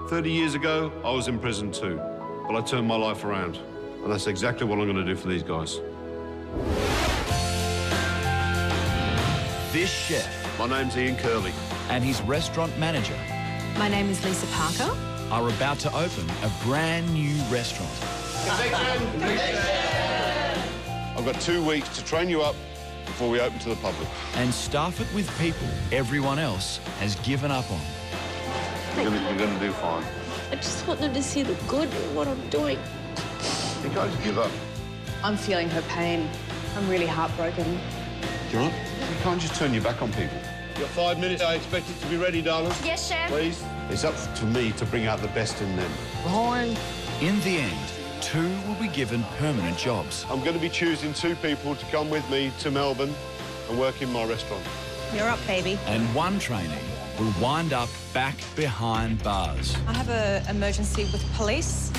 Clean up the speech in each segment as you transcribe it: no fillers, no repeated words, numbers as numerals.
30 years ago, I was in prison too, but I turned my life around. And that's exactly what I'm going to do for these guys. This chef... My name's Ian Curley. ...and his restaurant manager... My name is Lisa Parker. ...are about to open a brand new restaurant. I've got 2 weeks to train you up before we open to the public. And staff it with people everyone else has given up on. You're going to do fine. I just want them to see the good in what I'm doing. You guys give up. I'm feeling her pain. I'm really heartbroken. You're right. You can't just turn your back on people. You've got 5 minutes. I expect it to be ready, darling. Yes, Chef. Please. It's up to me to bring out the best in them. Behind. In the end, 2 will be given permanent jobs. I'm going to be choosing 2 people to come with me to Melbourne and work in my restaurant. You're up, baby. And 1 trainee will wind up back behind bars. I have an emergency with police.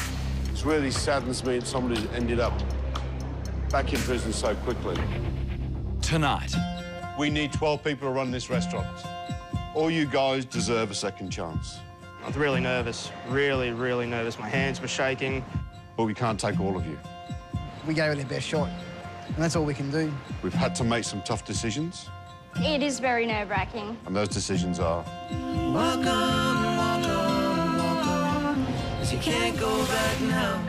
It really saddens me that somebody's ended up back in prison so quickly. Tonight. We need 12 people to run this restaurant. All you guys deserve a second chance. I was really nervous, really, really nervous. My hands were shaking. But we can't take all of you. We gave it our best shot, and that's all we can do. We've had to make some tough decisions. It is very nerve-wracking. And those decisions are... Walk on, 'cause you can't go back now.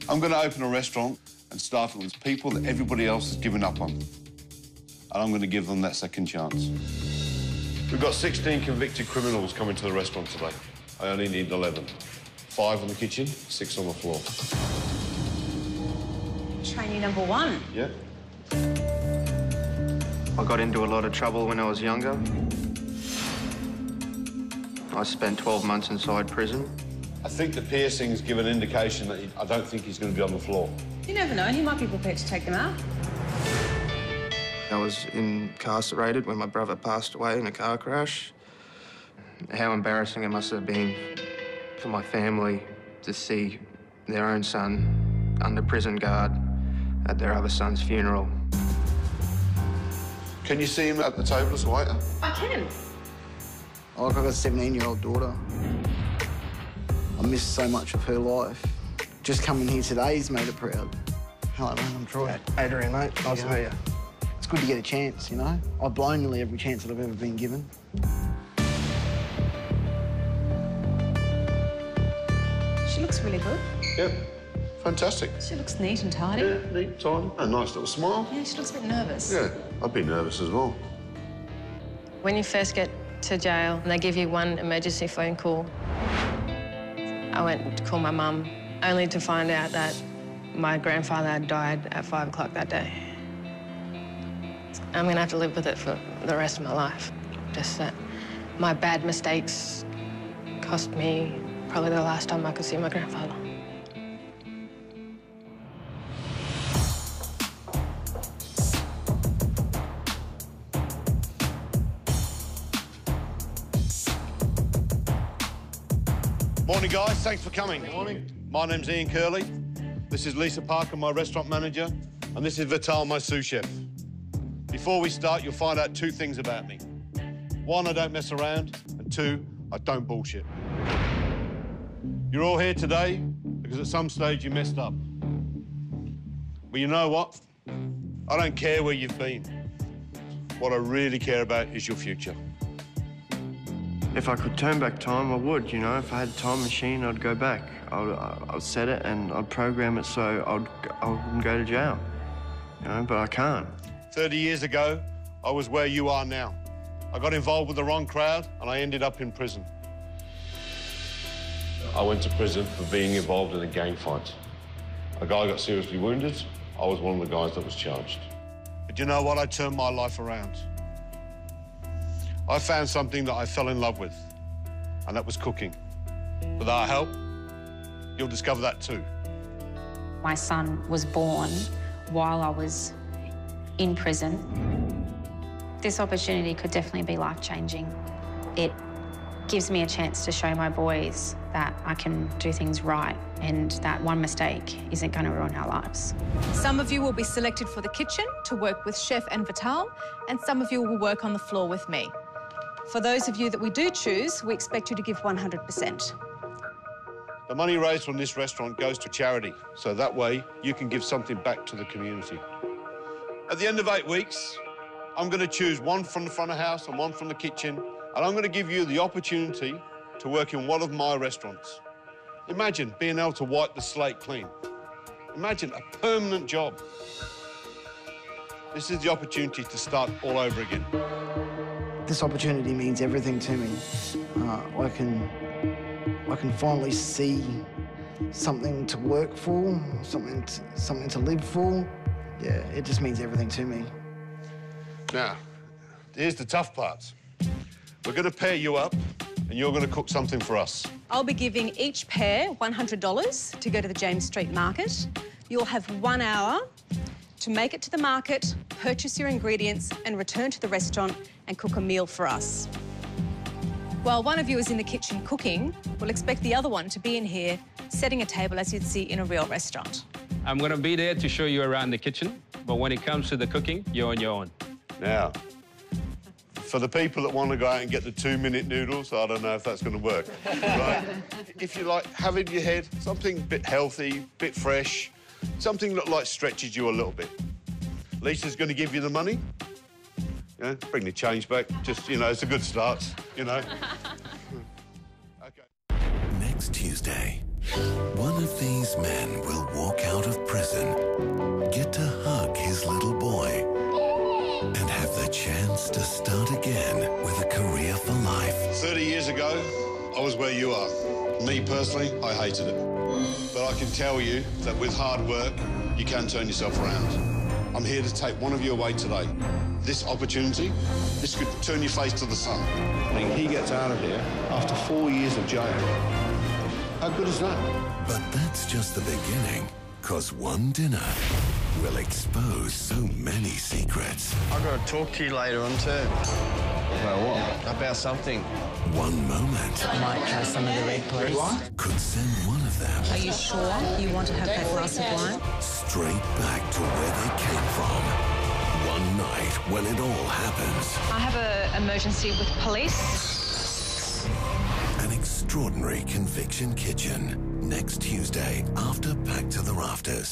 I'm going to open a restaurant and start it with people that everybody else has given up on. And I'm going to give them that second chance. We've got 16 convicted criminals coming to the restaurant today. I only need 11. 5 in the kitchen, 6 on the floor. Trainee number 1. Yeah. I got into a lot of trouble when I was younger. I spent 12 months inside prison. I think the piercings give an indication that I don't think he's going to be on the floor. You never know. He might be prepared to take them out. I was incarcerated when my brother passed away in a car crash. How embarrassing it must have been for my family to see their own son under prison guard at their other son's funeral. Can you see him at the table as a waiter? I can. Like, I've got a 17-year-old daughter. I miss so much of her life. Just coming here today's made her proud. Hello, mate, I'm Troy. Adrian, mate. Nice to meet you. It's good to get a chance, you know? I've blown nearly every chance that I've ever been given. She looks really good. Yep. Fantastic. She looks neat and tidy. Yeah, neat, tidy. A nice little smile. Yeah, she looks a bit nervous. Yeah, I'd be nervous as well. When you first get to jail and they give you 1 emergency phone call, I went to call my mum, only to find out that my grandfather had died at 5 o'clock that day. I'm gonna have to live with it for the rest of my life. Just that my bad mistakes cost me probably the last time I could see my grandfather. Morning, guys. Thanks for coming. Morning. My name's Ian Curley. This is Lisa Parker, my restaurant manager, and this is Vital, my sous chef. Before we start, you'll find out 2 things about me. 1, I don't mess around, and 2, I don't bullshit. You're all here today because at some stage you messed up. But you know what? I don't care where you've been. What I really care about is your future. If I could turn back time, I would, you know. If I had a time machine, I'd go back. I'd set it and I'd program it so I wouldn't go to jail, you know, but I can't. 30 years ago, I was where you are now. I got involved with the wrong crowd and I ended up in prison. I went to prison for being involved in a gang fight. A guy got seriously wounded. I was one of the guys that was charged. But you know what? I turned my life around. I found something that I fell in love with, and that was cooking. With our help, you'll discover that too. My son was born while I was in prison. This opportunity could definitely be life-changing. It gives me a chance to show my boys that I can do things right and that one mistake isn't going to ruin our lives. Some of you will be selected for the kitchen to work with Chef and Vital, and some of you will work on the floor with me. For those of you that we do choose, we expect you to give 100%. The money raised from this restaurant goes to charity, so that way you can give something back to the community. At the end of 8 weeks, I'm going to choose one from the front of house and one from the kitchen, and I'm going to give you the opportunity to work in one of my restaurants. Imagine being able to wipe the slate clean. Imagine a permanent job. This is the opportunity to start all over again. This opportunity means everything to me. I can finally see something to work for, something to live for. Yeah, it just means everything to me. Now, here's the tough part. We're going to pair you up, and you're going to cook something for us. I'll be giving each pair $100 to go to the James Street Market. You'll have 1 hour to make it to the market, purchase your ingredients, and return to the restaurant and cook a meal for us. While one of you is in the kitchen cooking, we'll expect the other one to be in here setting a table as you'd see in a real restaurant. I'm going to be there to show you around the kitchen, but when it comes to the cooking, you're on your own. Now, for the people that want to go out and get the 2-minute noodles, I don't know if that's going to work. Right? If you like, have in your head something a bit healthy, bit fresh, something that like stretches you a little bit. Lisa's going to give you the money. Yeah, bring the change back. Just, you know, it's a good start, you know. Okay. Next Tuesday, one of these men will walk out of prison, get to hug his little boy, and have the chance to start again with a career for life. 30 years ago, I was where you are. Me, personally, I hated it. But I can tell you that with hard work, you can turn yourself around. I'm here to take one of you away today. This opportunity, this could turn your face to the sun. I mean, he gets out of here after 4 years of jail. How good is that? But that's just the beginning, because one dinner will expose so many secrets. I've got to talk to you later on, too. About what? About something. One moment Might try some of the red, please. could send one of them Are you sure you want to have that glass of wine? straight back to where they came from. One night when it all happens. I have an emergency with police. An extraordinary conviction kitchen. Next Tuesday after Back to the Rafters.